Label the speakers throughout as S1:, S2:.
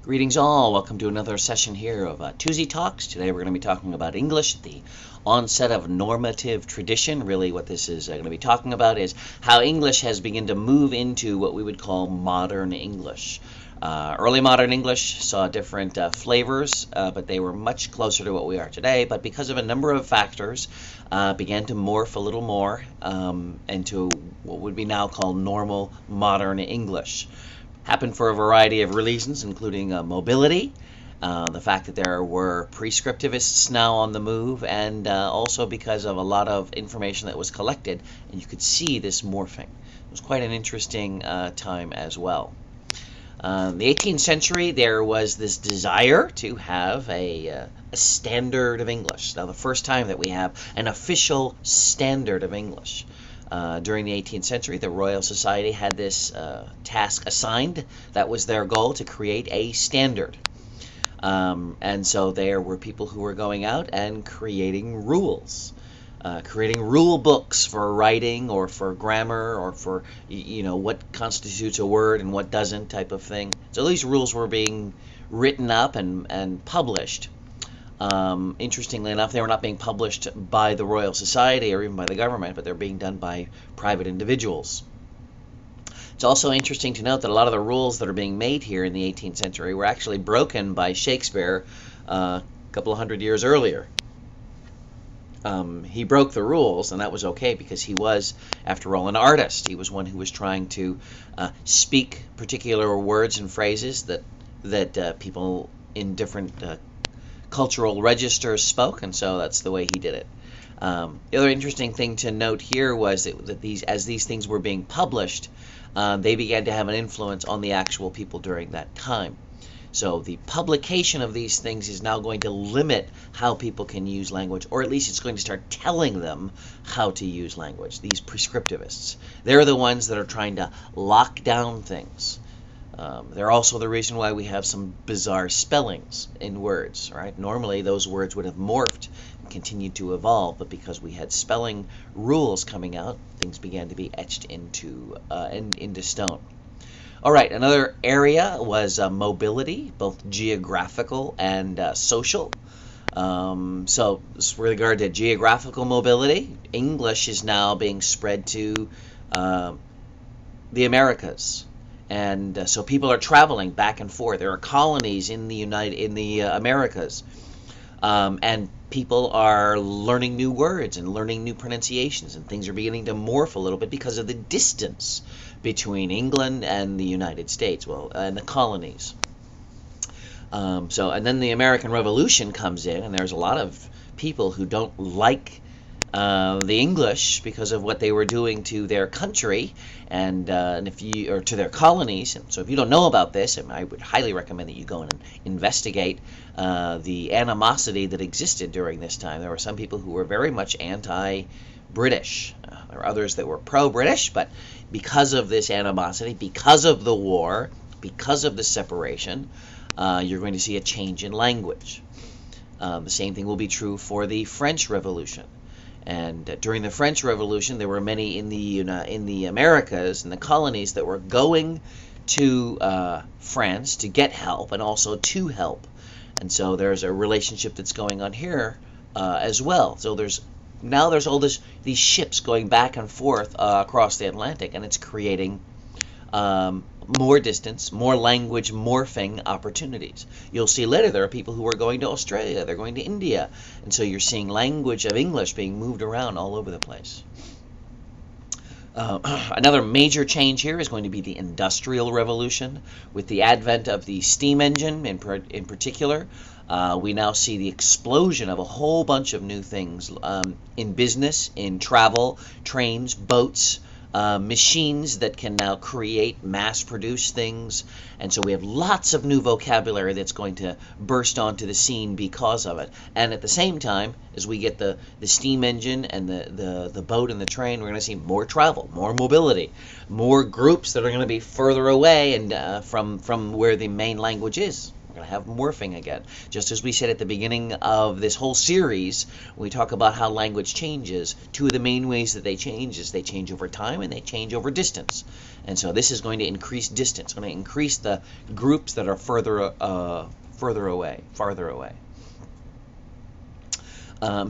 S1: Greetings all, welcome to another session here of Tuesday Talks. Today we're going to be talking about English, the onset of normative tradition. Really what this is going to be talking about is how English has begun to move into what we would call modern English. Early modern English saw different flavors, but they were much closer to what we are today, but because of a number of factors, began to morph a little more into what would be now called normal modern English. Happened for a variety of reasons, including mobility, the fact that there were prescriptivists now on the move, and also because of a lot of information that was collected, and you could see this morphing. It was quite an interesting time as well. The 18th century, there was this desire to have a standard of English. Now, the first time that we have an official standard of English. During the 18th century, the Royal Society had this task assigned. That was their goal, to create a standard. And so there were people who were going out and creating rules, creating rule books for writing or for grammar or for, what constitutes a word and what doesn't type of thing. So these rules were being written up and published. Interestingly enough, they were not being published by the Royal Society or even by the government, but they're being done by private individuals. It's also interesting to note that a lot of the rules that are being made here in the 18th century were actually broken by Shakespeare a couple of hundred years earlier. He broke the rules, and that was okay because he was, after all, an artist. He was one who was trying to speak particular words and phrases that people in different cultural registers spoke, and so that's the way he did it. The other interesting thing to note here was that as these things were being published, they began to have an influence on the actual people during that time. So the publication of these things is now going to limit how people can use language, or at least it's going to start telling them how to use language. These prescriptivists, they're the ones that are trying to lock down things. They're also the reason why we have some bizarre spellings in words, right? Normally those words would have morphed and continued to evolve, but because we had spelling rules coming out, things began to be etched into stone. All right, another area was mobility, both geographical and social. So with regard to geographical mobility, English is now being spread to the Americas. And so people are traveling back and forth. There are colonies in the Americas, and people are learning new words and learning new pronunciations, and things are beginning to morph a little bit because of the distance between England and the United States, and the colonies. And then the American Revolution comes in, and there's a lot of people who don't like the English because of what they were doing to their country and to their colonies. And so if you don't know about this, I would highly recommend that you go and investigate the animosity that existed during this time. There were some people who were very much anti-British. There were others that were pro-British, but because of this animosity, because of the war, because of the separation, you're going to see a change in language. The same thing will be true for the French Revolution. And during the French Revolution, there were many in the Americas, in the colonies, that were going to France to get help and also to help. And so there's a relationship that's going on here as well. So there's all these ships going back and forth across the Atlantic, and it's creating more distance, more language morphing opportunities. You'll see later there are people who are going to Australia, they're going to India, and so you're seeing language of English being moved around all over the place. Another major change here is going to be the Industrial Revolution. With the advent of the steam engine in particular, we now see the explosion of a whole bunch of new things in business, in travel, trains, boats, machines that can now create, mass-produce things. And so we have lots of new vocabulary that's going to burst onto the scene because of it. And at the same time, as we get the steam engine and the boat and the train, we're going to see more travel, more mobility, more groups that are going to be further away and from where the main language is. We're going to have morphing again. Just as we said at the beginning of this whole series, when we talk about how language changes, two of the main ways that they change is they change over time and they change over distance. And so this is going to increase distance, going to increase the groups that are farther away.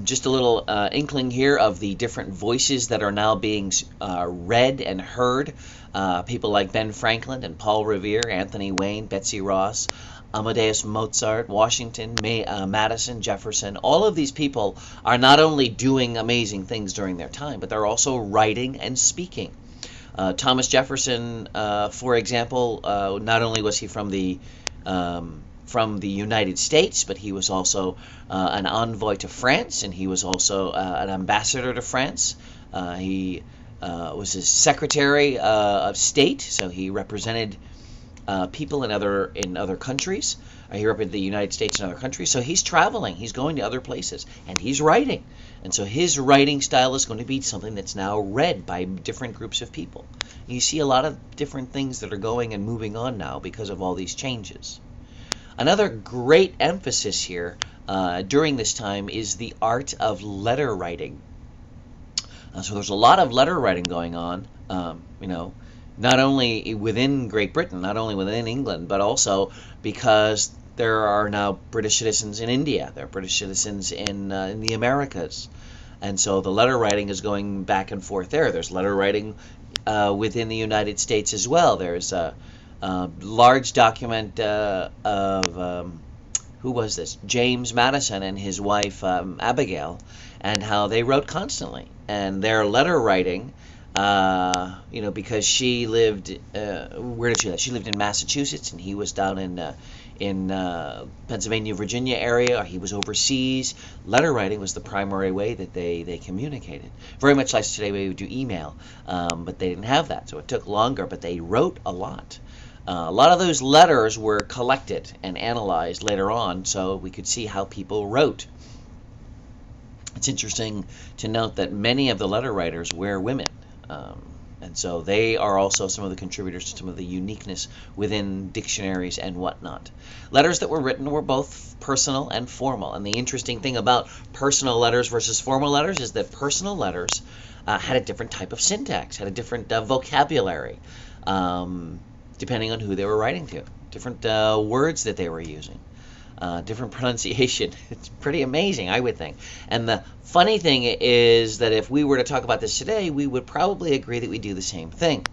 S1: Just a little inkling here of the different voices that are now being read and heard. People like Ben Franklin and Paul Revere, Anthony Wayne, Betsy Ross, Amadeus Mozart, Washington, Madison, Jefferson. All of these people are not only doing amazing things during their time, but they're also writing and speaking. Thomas Jefferson, for example, not only was he from the United States, but he was also an envoy to France, and he was also an ambassador to France. He was a secretary of state, so he represented people in other countries. He represented the United States in other countries. So he's traveling, he's going to other places, and he's writing. And so his writing style is going to be something that's now read by different groups of people. You see a lot of different things that are going and moving on now because of all these changes. Another great emphasis here during this time is the art of letter writing. So there's a lot of letter writing going on, not only within Great Britain, not only within England, but also because there are now British citizens in India, there are British citizens in the Americas. And so the letter writing is going back and forth there. There's letter writing within the United States as well. There's a large document of, who was this? James Madison and his wife Abigail, and how they wrote constantly. And their letter writing, because she lived, where did she live? She lived in Massachusetts, and he was down in Pennsylvania, Virginia area, or he was overseas. Letter writing was the primary way that they communicated. Very much like today we would do email, but they didn't have that, so it took longer, but they wrote a lot. A lot of those letters were collected and analyzed later on, so we could see how people wrote. It's interesting to note that many of the letter writers were women, and so they are also some of the contributors to some of the uniqueness within dictionaries and whatnot. Letters that were written were both personal and formal, and the interesting thing about personal letters versus formal letters is that personal letters had a different type of syntax, had a different vocabulary, depending on who they were writing to, different words that they were using. Different pronunciation. It's pretty amazing, I would think. And the funny thing is that if we were to talk about this today, we would probably agree that we do the same thing.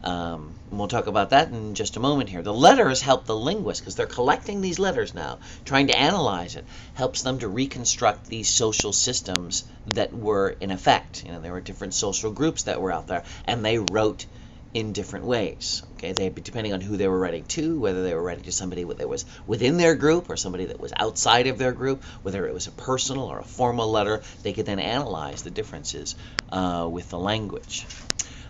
S1: We'll talk about that in just a moment here. The letters help the linguists because they're collecting these letters now, trying to analyze it, helps them to reconstruct these social systems that were in effect. There were different social groups that were out there, and they wrote in different ways. Okay, depending on who they were writing to, whether they were writing to somebody that was within their group or somebody that was outside of their group, whether it was a personal or a formal letter, they could then analyze the differences with the language.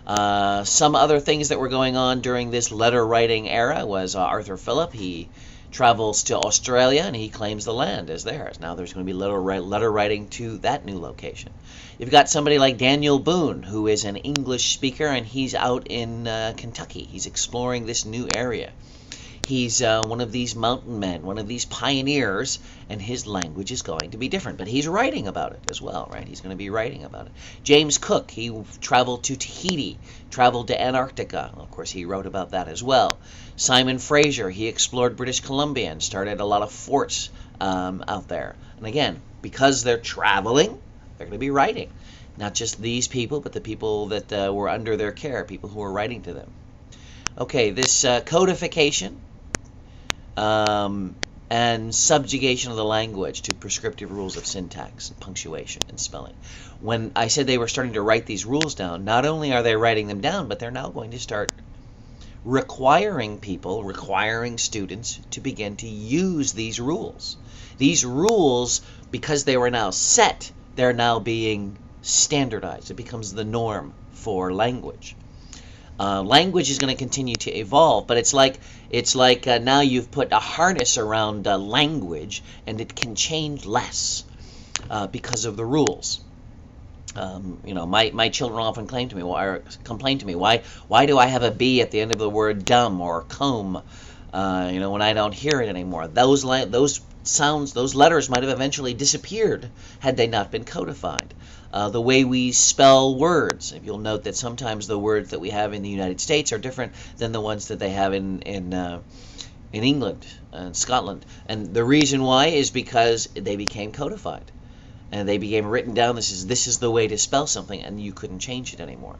S1: Some other things that were going on during this letter writing era was Arthur Phillip. He travels to Australia and he claims the land as theirs. Now there's going to be letter writing to that new location. You've got somebody like Daniel Boone, who is an English speaker, and he's out in Kentucky. He's exploring this new area. He's one of these mountain men, one of these pioneers, and his language is going to be different. But he's writing about it as well, right? He's going to be writing about it. James Cook, he traveled to Tahiti, traveled to Antarctica. Of course, he wrote about that as well. Simon Fraser, he explored British Columbia and started a lot of forts out there. And again, because they're traveling, they're going to be writing. Not just these people, but the people that were under their care, people who were writing to them. Okay, this codification and subjugation of the language to prescriptive rules of syntax and punctuation and spelling. When I said they were starting to write these rules down, not only are they writing them down, but they're now going to start requiring students to begin to use these rules. These rules, because they were now set, they're now being standardized. It becomes the norm for language. Language is going to continue to evolve, but it's like now you've put a harness around language, and it can change less because of the rules. My children often complain to me, why do I have a B at the end of the word dumb or comb? When I don't hear it anymore. Those sounds, those letters might have eventually disappeared had they not been codified. The way we spell words, if you'll note that sometimes the words that we have in the United States are different than the ones that they have in England and Scotland. And the reason why is because they became codified. And they became written down. This is the way to spell something, and you couldn't change it anymore.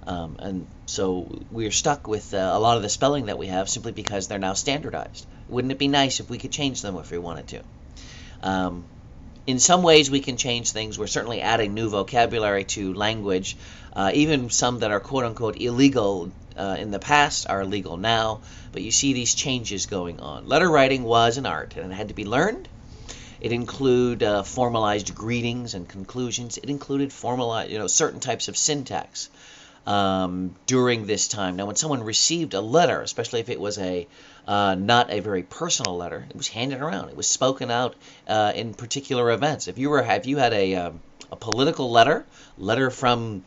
S1: And so we're stuck with a lot of the spelling that we have simply because they're now standardized. Wouldn't it be nice if we could change them if we wanted to? In some ways we can change things. We're certainly adding new vocabulary to language. Even some that are quote-unquote illegal in the past are legal now. But you see these changes going on. Letter writing was an art, and it had to be learned. It included formalized greetings and conclusions. It included formalized, certain types of syntax. During this time. Now, when someone received a letter, especially if it was not a very personal letter, it was handed around. It was spoken out in particular events. If you had a political letter from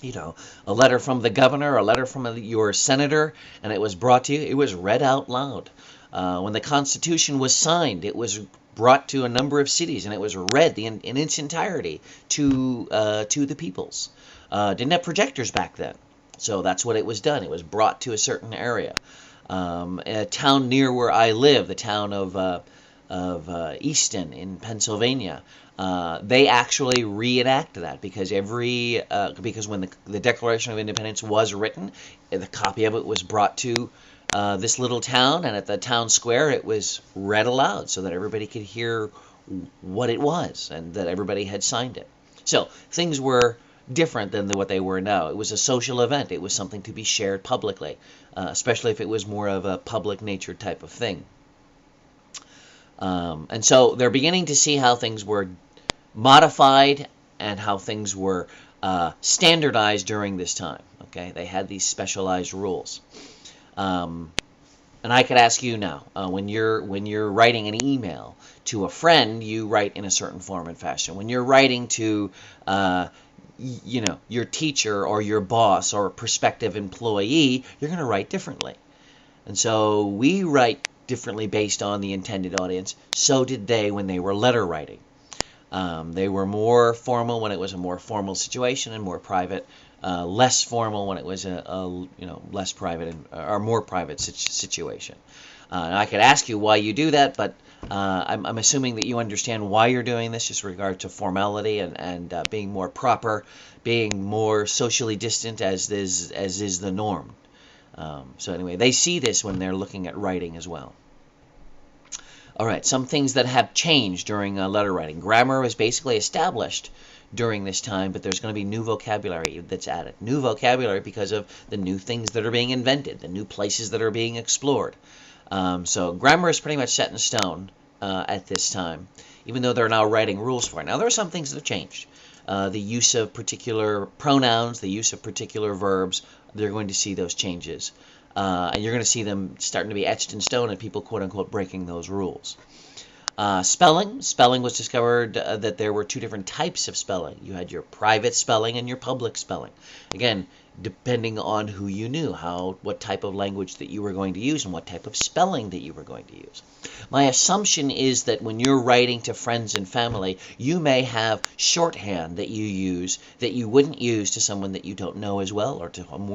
S1: a letter from the governor, a letter from your senator, and it was brought to you, it was read out loud. When the Constitution was signed, it was brought to a number of cities, and it was read in its entirety to the peoples. Didn't have projectors back then, so that's what it was done. It was brought to a certain area. A town near where I live, the town of Easton in Pennsylvania, they actually reenact that because because when the Declaration of Independence was written, the copy of it was brought to this little town, and at the town square it was read aloud so that everybody could hear what it was and that everybody had signed it. So things were different than what they were now. It was a social event. It was something to be shared publicly, especially if it was more of a public nature type of thing. And so they're beginning to see how things were modified and how things were standardized during this time. Okay, they had these specialized rules. And I could ask you now, when you're writing an email to a friend, you write in a certain form and fashion. When you're writing to your teacher or your boss or a prospective employee, you're going to write differently. And so we write differently based on the intended audience. So did they when they were letter writing. They were more formal when it was a more formal situation and more private, less formal when it was a less private or more private situation. And I could ask you why you do that, but I'm assuming that you understand why you're doing this, just with regard to formality and being more proper, being more socially distant, as is the norm. So anyway, they see this when they're looking at writing as well. All right, some things that have changed during letter writing. Grammar was basically established during this time, but there's going to be new vocabulary that's added. New vocabulary because of the new things that are being invented, the new places that are being explored. So grammar is pretty much set in stone at this time, even though they're now writing rules for it. Now, there are some things that have changed. The use of particular pronouns, the use of particular verbs, they're going to see those changes. And you're going to see them starting to be etched in stone and people, quote-unquote, breaking those rules. Spelling was discovered that there were two different types of spelling. You had your private spelling and your public spelling. Again, depending on who you knew, what type of language that you were going to use and what type of spelling that you were going to use. My assumption is that when you're writing to friends and family, you may have shorthand that you use that you wouldn't use to someone that you don't know as well, or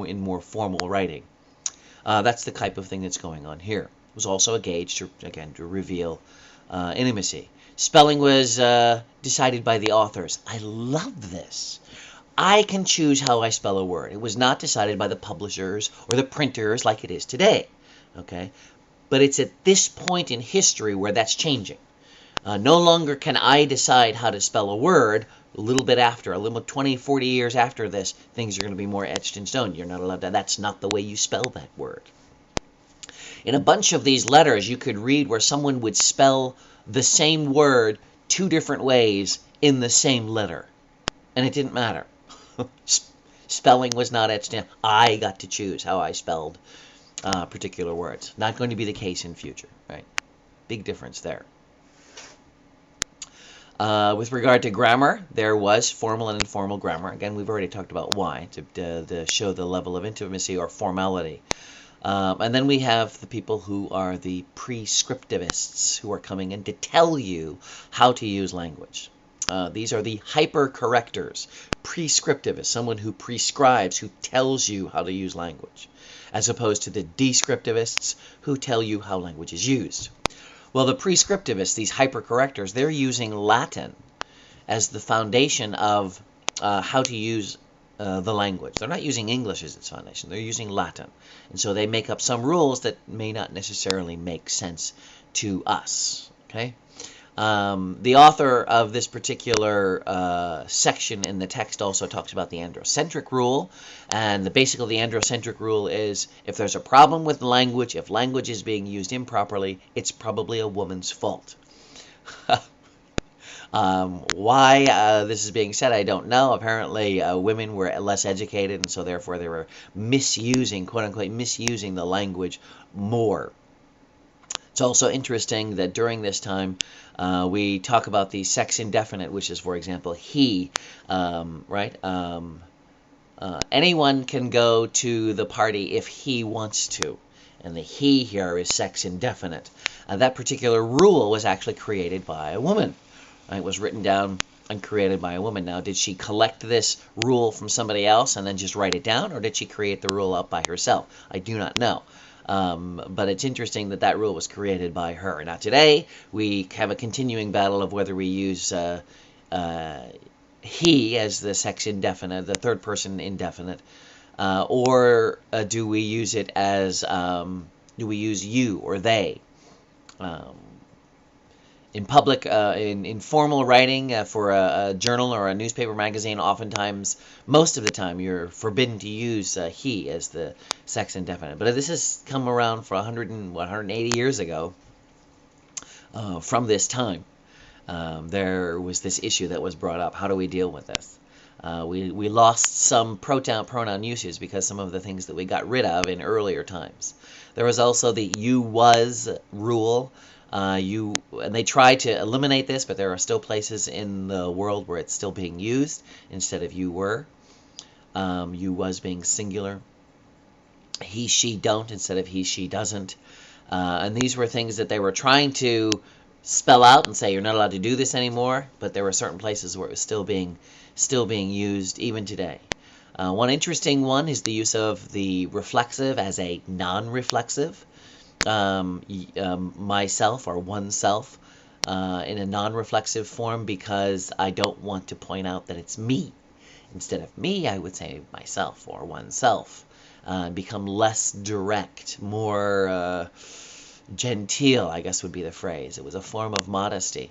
S1: in more formal writing. That's the type of thing that's going on here. It was also a gauge to reveal intimacy. Spelling was decided by the authors. I love this. I can choose how I spell a word. It was not decided by the publishers or the printers like it is today. Okay? But it's at this point in history where that's changing. No longer can I decide how to spell a word. A little 20, 40 years after this, things are going to be more etched in stone. You're not allowed to, that's not the way you spell that word. In a bunch of these letters, you could read where someone would spell the same word two different ways in the same letter. And it didn't matter. Spelling was not etched in. I got to choose how I spelled particular words. Not going to be the case in future, right? Big difference there. With regard to grammar, there was formal and informal grammar. Again, we've already talked about why, to show the level of intimacy or formality. And then we have the people who are the prescriptivists, who are coming in to tell you how to use language. These are the hypercorrectors. Prescriptivist, someone who prescribes, who tells you how to use language, as opposed to the descriptivists, who tell you how language is used. Well, the prescriptivists, these hypercorrectors, they're using Latin as the foundation of how to use the language. They're not using English as its foundation. They're using Latin. And so they make up some rules that may not necessarily make sense to us. Okay? The author of this particular section in the text also talks about the androcentric rule. And basically the androcentric rule is, if there's a problem with language, if language is being used improperly, it's probably a woman's fault. Why this is being said, I don't know. Apparently, women were less educated, and so therefore they were misusing, quote-unquote, misusing the language more. It's also interesting that during this time, we talk about the sex indefinite, which is, for example, he, right? Anyone can go to the party if he wants to. And the he here is sex indefinite. That particular rule was actually created by a woman. It was written down and created by a woman. Now, did she collect this rule from somebody else and then just write it down, or did she create the rule up by herself? I do not know. But it's interesting that that rule was created by her. Now, today, we have a continuing battle of whether we use he as the sex indefinite, the third person indefinite, or do we use it as, do we use you or they? In public, in formal writing for a journal or a newspaper magazine, oftentimes, most of the time, you're forbidden to use he as the sex indefinite. But this has come around for 180 years ago from this time. There was this issue that was brought up. How do we deal with this? We lost some pronoun uses because some of the things that we got rid of in earlier times. There was also the you was rule. And they try to eliminate this, but there are still places in the world where it's still being used instead of you were. You was being singular. He, she, don't instead of he, she, doesn't. And these were things that they were trying to spell out and say you're not allowed to do this anymore, but there were certain places where it was still being used even today. One interesting one is the use of the reflexive as a non-reflexive. Myself or oneself in a non-reflexive form, because I don't want to point out that it's me. Instead of me, I would say myself or oneself. Become less direct, more genteel, I guess would be the phrase. It was a form of modesty.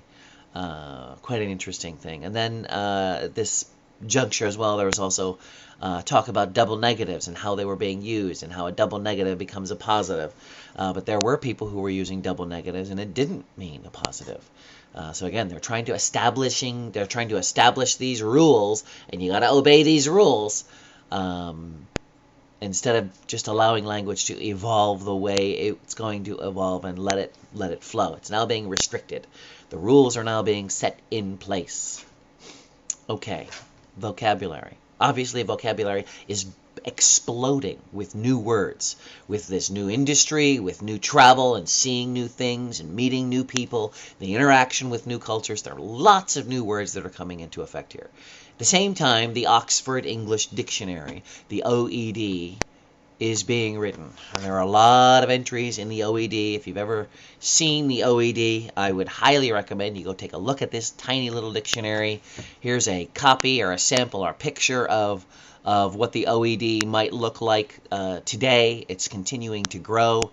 S1: Quite an interesting thing. And then this juncture as well, there was also talk about double negatives and how they were being used and how a double negative becomes a positive. But there were people who were using double negatives and it didn't mean a positive. So again, they're trying to establish these rules, and you got to obey these rules instead of just allowing language to evolve the way it's going to evolve and let it flow. It's now being restricted. The rules are now being set in place. Okay, vocabulary. Obviously, vocabulary is exploding with new words, with this new industry, with new travel and seeing new things and meeting new people, the interaction with new cultures. There are lots of new words that are coming into effect here. At the same time, the Oxford English Dictionary, the OED, is being written. And there are a lot of entries in the OED. If you've ever seen the OED, I would highly recommend you go take a look at this tiny little dictionary. Here's a copy or a sample or picture of what the OED might look like today. It's continuing to grow.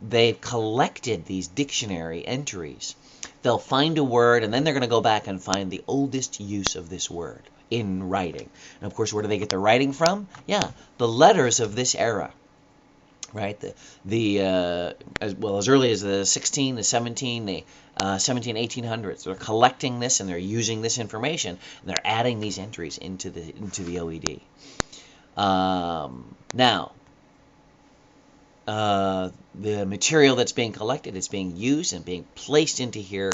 S1: They've collected these dictionary entries. They'll find a word, and then they're going to go back and find the oldest use of this word in writing. And of course, where do they get their writing from? Yeah, the letters of this era, right? As early as the 16, the 17, the 1800s. They're collecting this and they're using this information and they're adding these entries into the OED. Now, the material that's being collected is being used and being placed into here,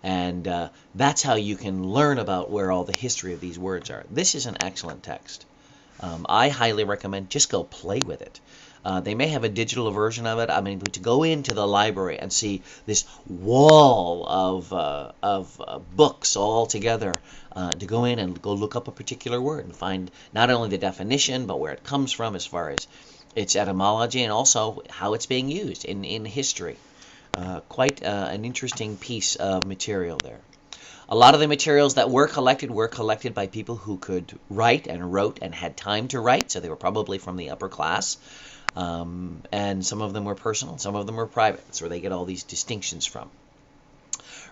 S1: and that's how you can learn about where all the history of these words are. This is an excellent text. I highly recommend just go play with it. They may have a digital version of it. I mean, but to go into the library and see this wall of books all together, to go in and go look up a particular word and find not only the definition, but where it comes from as far as its etymology and also how it's being used in history. Quite an interesting piece of material there. A lot of the materials that were collected by people who could write and wrote and had time to write, so they were probably from the upper class. And some of them were personal, some of them were private. That's where they get all these distinctions from.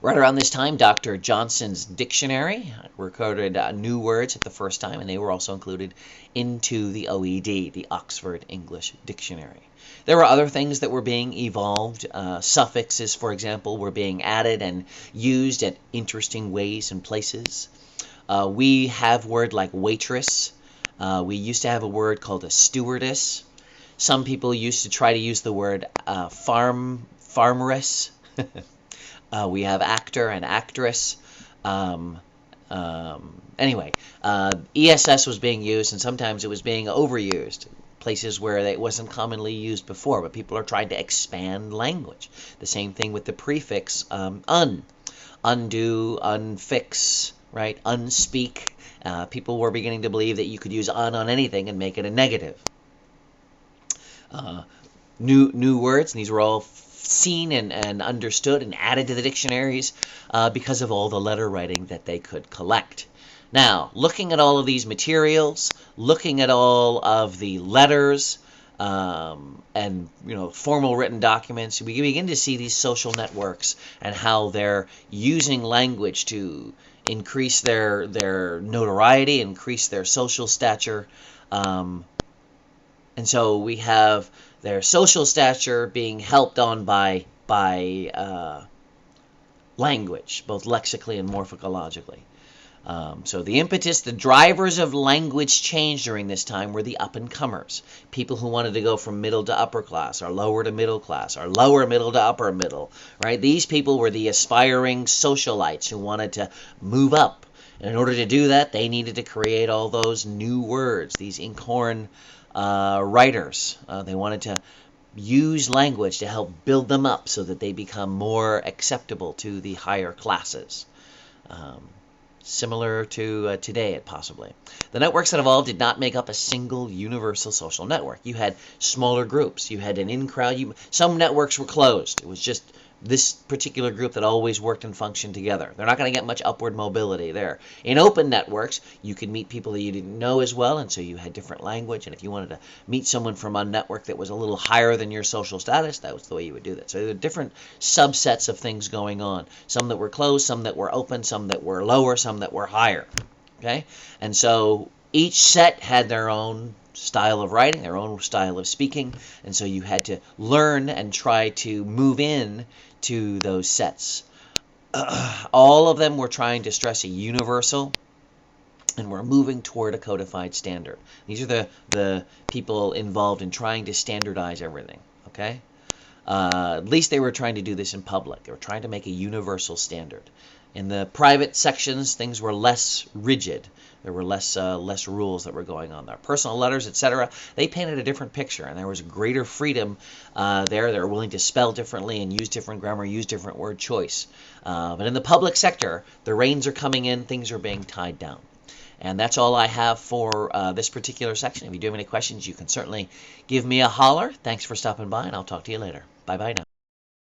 S1: Right around this time, Dr. Johnson's dictionary recorded new words at the first time, and they were also included into the OED, the Oxford English Dictionary. There were other things that were being evolved. Suffixes, for example, were being added and used at interesting ways and places. We have word like waitress. We used to have a word called a stewardess. Some people used to try to use the word farmeress. We have actor and actress. Anyway, ESS was being used, and sometimes it was being overused. Places where it wasn't commonly used before, but people are trying to expand language. The same thing with the prefix undo, unfix, right? Unspeak. People were beginning to believe that you could use on anything and make it a negative. New words, and these were all seen and understood and added to the dictionaries because of all the letter writing that they could collect. Now, looking at all of these materials, looking at all of the letters and formal written documents, we begin to see these social networks and how they're using language to increase their notoriety, increase their social stature. And so we have their social stature being helped on by language, both lexically and morphologically. So the impetus, the drivers of language change during this time were the up-and-comers, people who wanted to go from middle to upper class, or lower to middle class, or lower middle to upper middle, right? These people were the aspiring socialites who wanted to move up. And in order to do that, they needed to create all those new words, these inkhorn writers. They wanted to use language to help build them up so that they become more acceptable to the higher classes. Similar to today, possibly. The networks that evolved did not make up a single universal social network. You had smaller groups. You had an in-crowd. Some networks were closed. It was just this particular group that always worked and functioned together. They're not going to get much upward mobility there. In open networks, you could meet people that you didn't know as well, and so you had different language. And if you wanted to meet someone from a network that was a little higher than your social status, that was the way you would do that. So there were different subsets of things going on. Some that were closed, some that were open, some that were lower, some that were higher. Okay? And so each set had their own style of writing, their own style of speaking, and so you had to learn and try to move in to those sets. All of them were trying to stress a universal, and we're moving toward a codified standard. These are the people involved in trying to standardize everything, okay? At least they were trying to do this in public. They were trying to make a universal standard. In the private sections, things were less rigid. There were less rules that were going on there. Personal letters, etc., they painted a different picture, and there was greater freedom there. They were willing to spell differently and use different grammar, use different word choice. But in the public sector, the reins are coming in, things are being tied down. And that's all I have for this particular section. If you do have any questions, you can certainly give me a holler. Thanks for stopping by, and I'll talk to you later. Bye-bye now.